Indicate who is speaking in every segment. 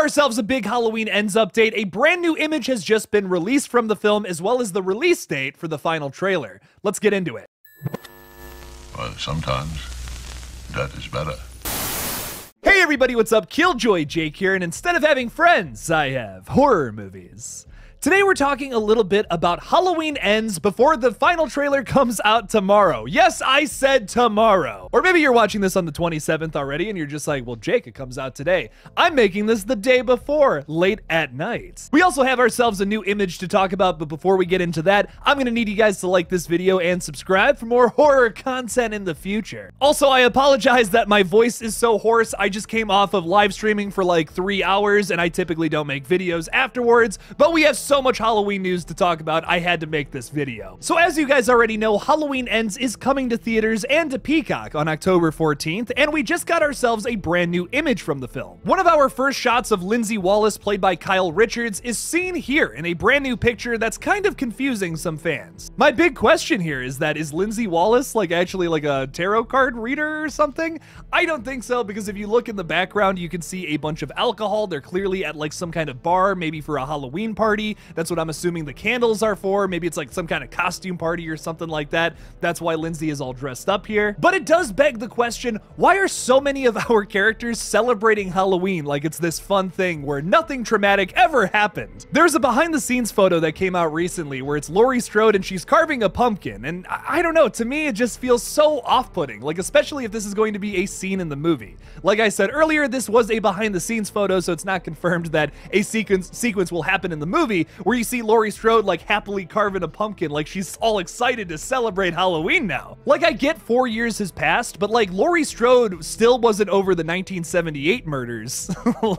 Speaker 1: ourselves a big Halloween Ends update. A brand new image has just been released from the film, as well as the release date for the final trailer. Let's get into it.
Speaker 2: Well, sometimes that is better.
Speaker 1: Hey everybody, what's up? KillJoy Jake here, and instead of having friends, I have horror movies. Today we're talking a little bit about Halloween Ends before the final trailer comes out tomorrow. Yes, I said tomorrow. Or maybe you're watching this on the 27th already and you're just like, well, Jake, it comes out today. I'm making this the day before, late at night. We also have ourselves a new image to talk about, but before we get into that, I'm gonna need you guys to like this video and subscribe for more horror content in the future. Also, I apologize that my voice is so hoarse. I just came off of live streaming for like 3 hours and I typically don't make videos afterwards, but we have so much Halloween news to talk about, I had to make this video. So as you guys already know, Halloween Ends is coming to theaters and to Peacock on October 14th, and we just got ourselves a brand new image from the film. One of our first shots of Lindsay Wallace, played by Kyle Richards, is seen here in a brand new picture that's kind of confusing some fans. My big question here is that, is Lindsay Wallace like actually like a tarot card reader or something? I don't think so, because if you look in the background, you can see a bunch of alcohol. They're clearly at like some kind of bar, maybe for a Halloween party. That's what I'm assuming the candles are for. Maybe it's like some kind of costume party or something like that. That's why Lindsay is all dressed up here. But it does beg the question, why are so many of our characters celebrating Halloween like it's this fun thing where nothing traumatic ever happened? There's a behind the scenes photo that came out recently where it's Laurie Strode and she's carving a pumpkin. And I don't know, to me it just feels so off-putting, like especially if this is going to be a scene in the movie. Like I said earlier, this was a behind the scenes photo, so it's not confirmed that a sequence will happen in the movie where you see Laurie Strode like happily carving a pumpkin, like she's all excited to celebrate Halloween now. Like, I get 4 years has passed, but like Laurie Strode still wasn't over the 1978 murders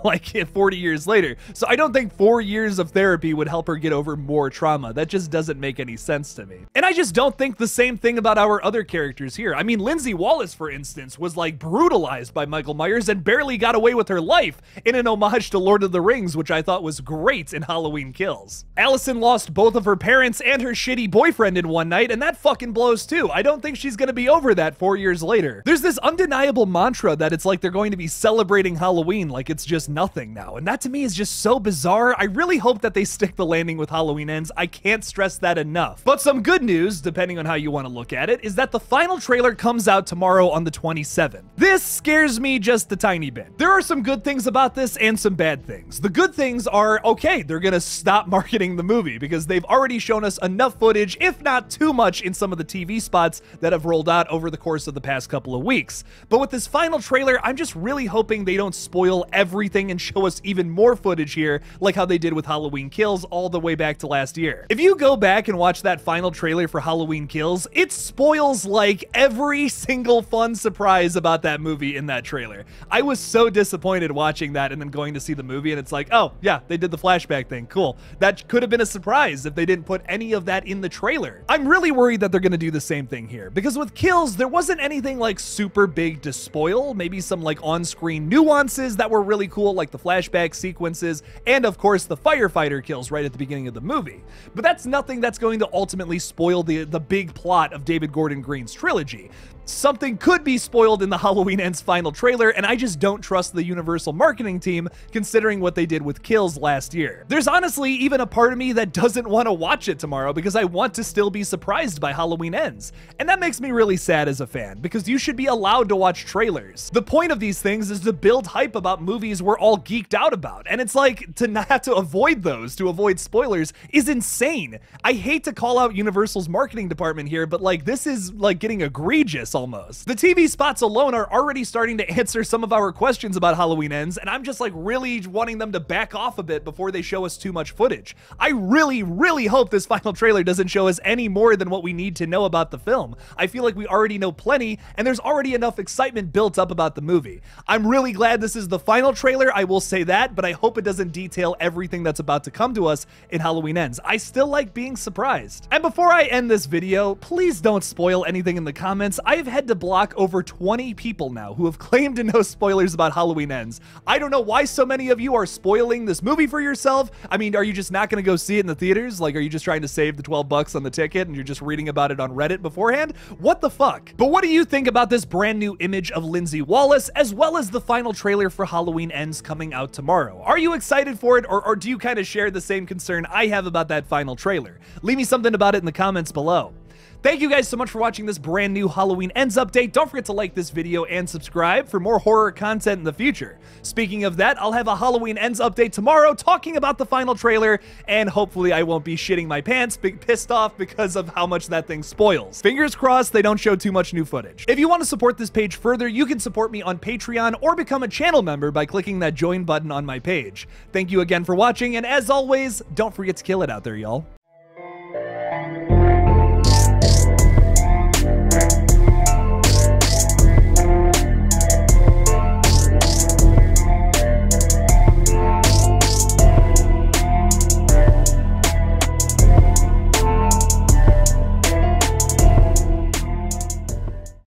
Speaker 1: like 40 years later. So I don't think 4 years of therapy would help her get over more trauma. That just doesn't make any sense to me. And I just don't think the same thing about our other characters here. I mean, Lindsay Wallace, for instance, was like brutalized by Michael Myers and barely got away with her life in an homage to Lord of the Rings, which I thought was great in Halloween Kills. Allison lost both of her parents and her shitty boyfriend in one night, and that fucking blows too. I don't think she's gonna be over that 4 years later. There's this undeniable mantra that it's like they're going to be celebrating Halloween like it's just nothing now, and that to me is just so bizarre. I really hope that they stick the landing with Halloween Ends. I can't stress that enough. But some good news, depending on how you want to look at it, is that the final trailer comes out tomorrow on the 27th. This scares me just a tiny bit. There are some good things about this and some bad things. The good things are, okay, they're gonna stop marketing the movie because they've already shown us enough footage, if not too much, in some of the TV spots that have rolled out over the course of the past couple of weeks. But with this final trailer, I'm just really hoping they don't spoil everything and show us even more footage here, like how they did with Halloween Kills all the way back to last year. If you go back and watch that final trailer for Halloween Kills, it spoils like every single fun surprise about that movie in that trailer. I was so disappointed watching that and then going to see the movie and it's like, oh yeah, they did the flashback thing, cool. That could have been a surprise if they didn't put any of that in the trailer. I'm really worried that they're gonna do the same thing here, because with Kills, there wasn't anything like super big to spoil, maybe some like on-screen nuances that were really cool, like the flashback sequences, and of course the firefighter kills right at the beginning of the movie. But that's nothing that's going to ultimately spoil the big plot of David Gordon Green's trilogy. Something could be spoiled in the Halloween Ends final trailer, and I just don't trust the Universal marketing team considering what they did with Kills last year. There's honestly even a part of me that doesn't want to watch it tomorrow because I want to still be surprised by Halloween Ends. And that makes me really sad as a fan, because you should be allowed to watch trailers. The point of these things is to build hype about movies we're all geeked out about, and it's like, to not have to avoid those, to avoid spoilers, is insane. I hate to call out Universal's marketing department here, but like, this is like getting egregious almost. The TV spots alone are already starting to answer some of our questions about Halloween Ends, and I'm just like really wanting them to back off a bit before they show us too much footage. I really hope this final trailer doesn't show us any more than what we need to know about the film. I feel like we already know plenty, and there's already enough excitement built up about the movie. I'm really glad this is the final trailer, I will say that, but I hope it doesn't detail everything that's about to come to us in Halloween Ends. I still like being surprised. And before I end this video, please don't spoil anything in the comments. I I've had to block over 20 people now who have claimed to know spoilers about Halloween Ends. I don't know why so many of you are spoiling this movie for yourself. I mean, are you just not going to go see it in the theaters? Like, are you just trying to save the 12 bucks on the ticket and you're just reading about it on Reddit beforehand? What the fuck? But what do you think about this brand new image of Lindsay Wallace, as well as the final trailer for Halloween Ends coming out tomorrow? Are you excited for it, or do you kind of share the same concern I have about that final trailer? Leave me something about it in the comments below. Thank you guys so much for watching this brand new Halloween Ends update. Don't forget to like this video and subscribe for more horror content in the future. Speaking of that, I'll have a Halloween Ends update tomorrow talking about the final trailer, and hopefully I won't be shitting my pants, pissed off because of how much that thing spoils. Fingers crossed they don't show too much new footage. If you want to support this page further, you can support me on Patreon or become a channel member by clicking that join button on my page. Thank you again for watching, and as always, don't forget to kill it out there, y'all.